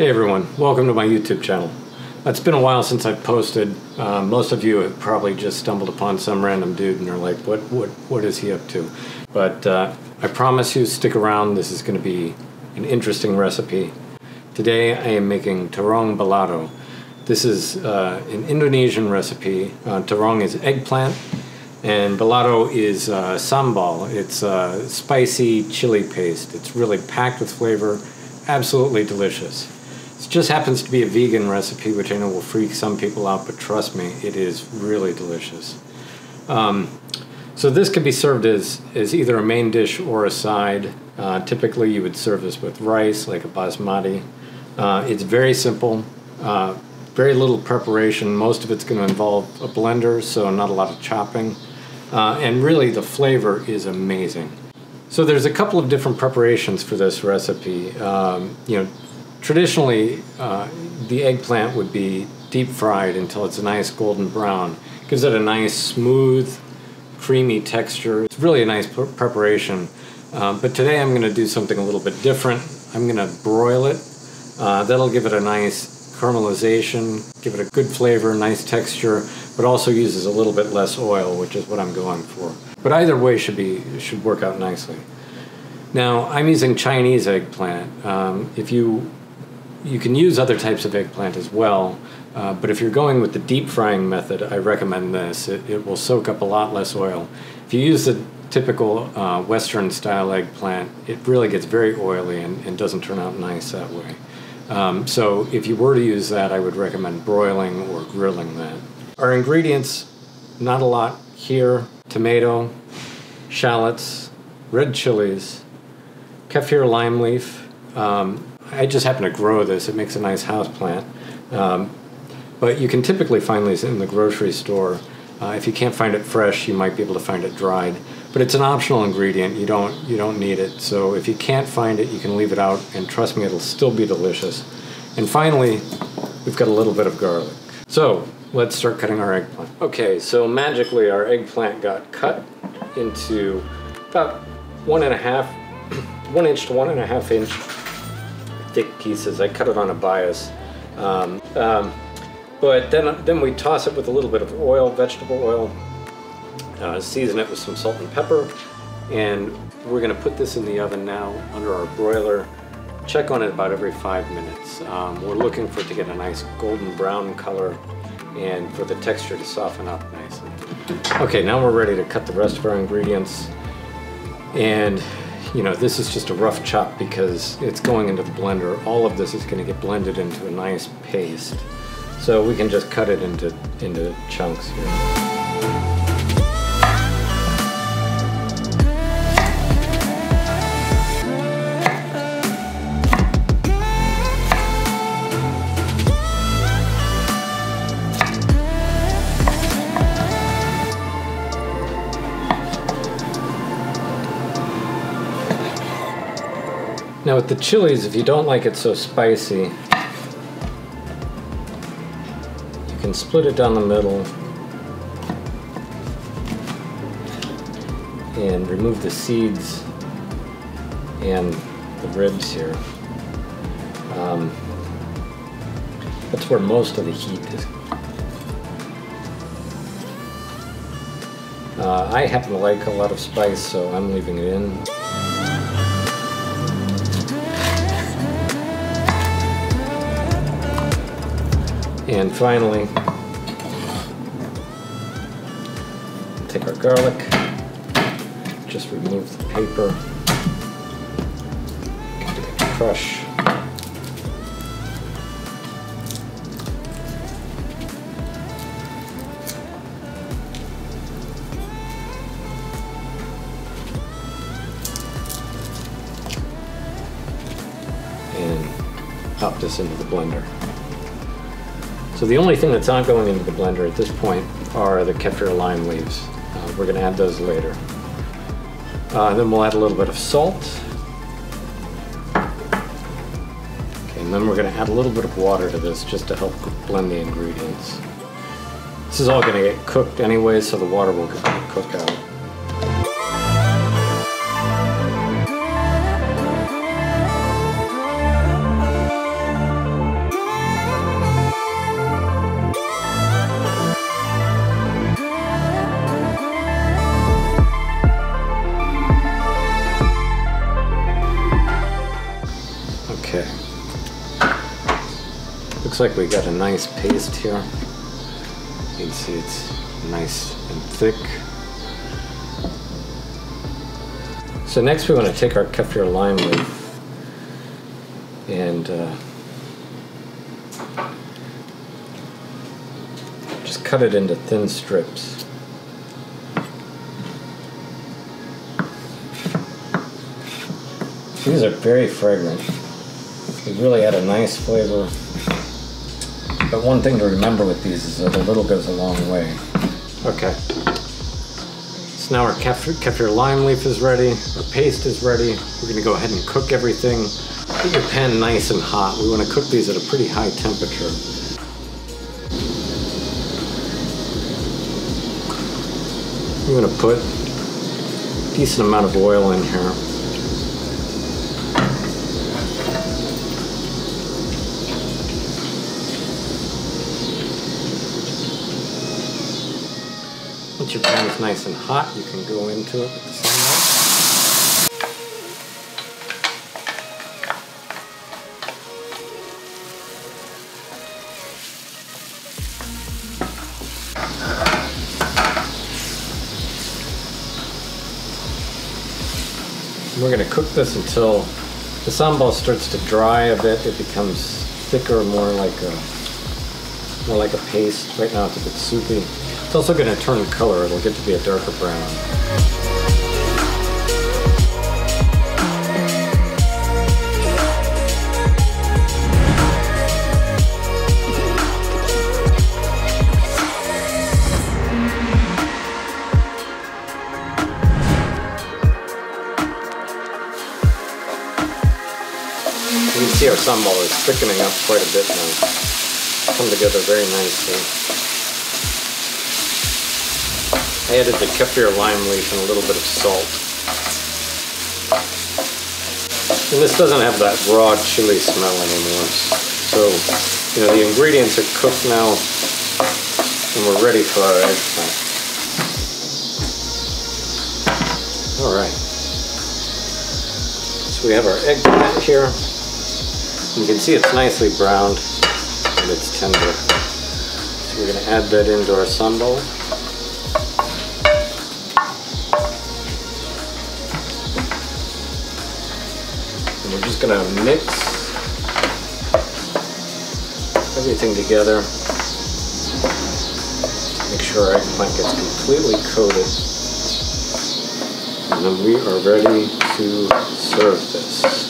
Hey everyone, welcome to my YouTube channel. It's been a while since I've posted. Most of you have probably just stumbled upon some random dude and are like, what is he up to? But I promise you, stick around. This is going to be an interesting recipe. Today I am making Terong Balado. This is an Indonesian recipe. Terong is eggplant, and balado is sambal. It's a spicy chili paste. It's really packed with flavor, absolutely delicious. It just happens to be a vegan recipe, which I know will freak some people out, but trust me, it is really delicious. So this could be served as either a main dish or a side. Typically you would serve this with rice, like a basmati. It's very simple, very little preparation. Most of it's going to involve a blender, so not a lot of chopping. And really the flavor is amazing. So there's a couple of different preparations for this recipe. Traditionally, the eggplant would be deep fried until it's a nice golden brown. Gives it a nice, smooth, creamy texture. It's really a nice preparation. But today I'm going to do something a little bit different. I'm going to broil it. That'll give it a nice caramelization, give it a good flavor, nice texture, but also uses a little bit less oil, which is what I'm going for. But either way should work out nicely. Now, I'm using Chinese eggplant. You can use other types of eggplant as well, but if you're going with the deep frying method, I recommend this. It will soak up a lot less oil. If you use the typical Western style eggplant, it really gets very oily and doesn't turn out nice that way. So if you were to use that, I would recommend broiling or grilling that. Our ingredients, not a lot here: tomato, shallots, red chilies, kaffir lime leaf. I just happen to grow this. It makes a nice house plant. But you can typically find these in the grocery store. If you can't find it fresh, you might be able to find it dried. But it's an optional ingredient. You don't need it. So if you can't find it, you can leave it out, and trust me, it'll still be delicious. And finally, we've got a little bit of garlic. So let's start cutting our eggplant. Okay, so magically our eggplant got cut into about 1 inch to 1.5 inch thick pieces. I cut it on a bias. But then we toss it with a little bit of oil, vegetable oil, season it with some salt and pepper, and we're going to put this in the oven now under our broiler. Check on it about every 5 minutes. We're looking for it to get a nice golden brown color and for the texture to soften up nicely. Okay, now we're ready to cut the rest of our ingredients. And this is just a rough chop because it's going into the blender. All of this is going to get blended into a nice paste. So we can just cut it into chunks here. Now with the chilies, if you don't like it so spicy, you can split it down the middle and remove the seeds and the ribs here. That's where most of the heat is. I happen to like a lot of spice, so I'm leaving it in. And finally, take our garlic, just remove the paper, give it a crush. And pop this into the blender. So the only thing that's not going into the blender at this point are the kaffir lime leaves. We're going to add those later. Then we'll add a little bit of salt. Okay, and then we're going to add a little bit of water to this just to help blend the ingredients. This is all going to get cooked anyway, so the water will cook out. looks like we got a nice paste here. You can see it's nice and thick. So next we want to take our kaffir lime leaf and just cut it into thin strips. These are very fragrant. They really add a nice flavor. But one thing to remember with these is that a little goes a long way. Okay. So now our kaffir lime leaf is ready. Our paste is ready. We're going to go ahead and cook everything. Get your pan nice and hot. We want to cook these at a pretty high temperature. I'm going to put a decent amount of oil in here. Once your pan is nice and hot, you can go into it with the sambal. We're going to cook this until the sambal starts to dry a bit. It becomes thicker, more like a paste. Right now it's a bit soupy. It's also going to turn color. It'll get to be a darker brown. You can see our sambal is thickening up quite a bit now. It's come together very nicely. I added the kaffir lime leaf and a little bit of salt. And this doesn't have that raw chili smell anymore. So, you know, the ingredients are cooked now and we're ready for our eggplant. Alright. So we have our eggplant here. You can see it's nicely browned and it's tender. So we're going to add that into our sambal. And we're just going to mix everything together. Make sure our eggplant gets completely coated. And then we are ready to serve this.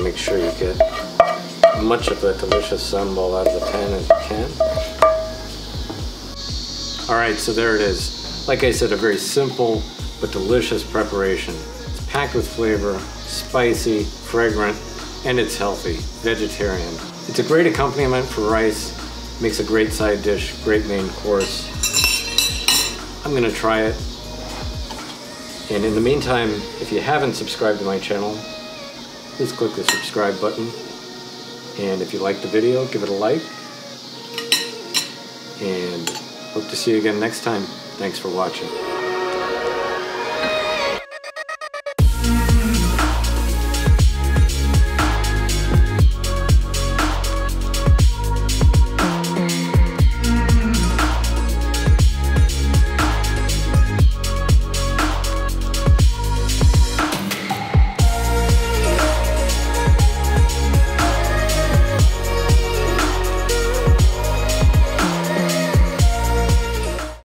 Make sure you get as much of that delicious sambal out of the pan as you can. Alright, so there it is. Like I said, a very simple but delicious preparation. It's packed with flavor, spicy, fragrant, and it's healthy, vegetarian. It's a great accompaniment for rice, makes a great side dish, great main course. I'm gonna try it. And in the meantime, if you haven't subscribed to my channel, please click the subscribe button, and if you like the video, give it a like, and hope to see you again next time. Thanks for watching.